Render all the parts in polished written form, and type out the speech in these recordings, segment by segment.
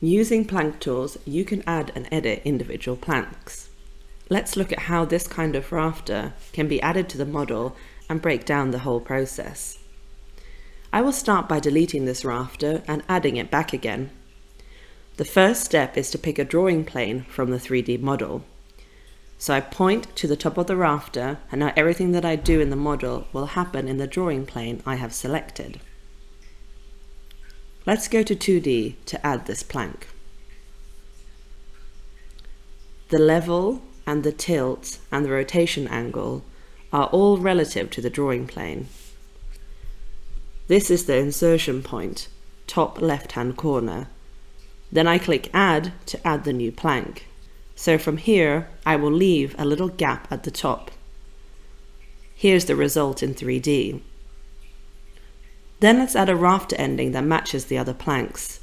Using plank tools, you can add and edit individual planks. Let's look at how this kind of rafter can be added to the model and break down the whole process. I will start by deleting this rafter and adding it back again. The first step is to pick a drawing plane from the 3D model. So I point to the top of the rafter, and now everything that I do in the model will happen in the drawing plane I have selected. Let's go to 2D to add this plank. The level and the tilt and the rotation angle are all relative to the drawing plane. This is the insertion point, top left-hand corner. Then I click Add to add the new plank. So from here, I will leave a little gap at the top. Here's the result in 3D. Then let's add a rafter ending that matches the other planks.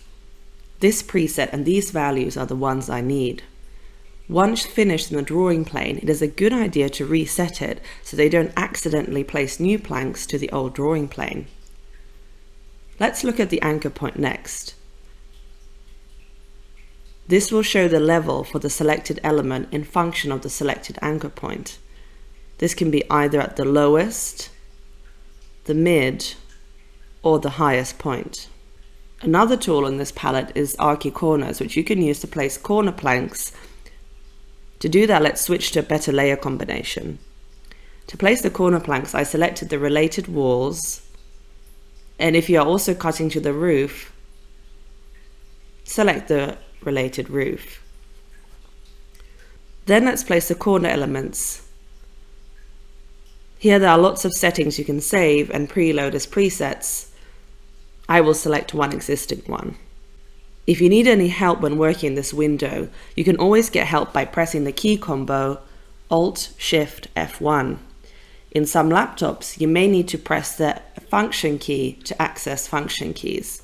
This preset and these values are the ones I need. Once finished in the drawing plane, it is a good idea to reset it so they don't accidentally place new planks to the old drawing plane. Let's look at the anchor point next. This will show the level for the selected element in function of the selected anchor point. This can be either at the lowest, the mid, or the highest point. Another tool in this palette is ArchiCorners, which you can use to place corner planks. To do that, let's switch to a better layer combination. To place the corner planks, I selected the related walls, and if you are also cutting to the roof, select the related roof. Then let's place the corner elements. Here there are lots of settings you can save and preload as presets. I will select one existing one. If you need any help when working in this window, you can always get help by pressing the key combo Alt-Shift-F1. In some laptops, you may need to press the function key to access function keys,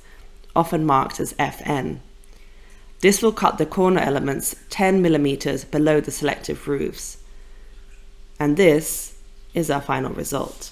often marked as Fn. This will cut the corner elements 10 mm below the selective roofs. And this is our final result.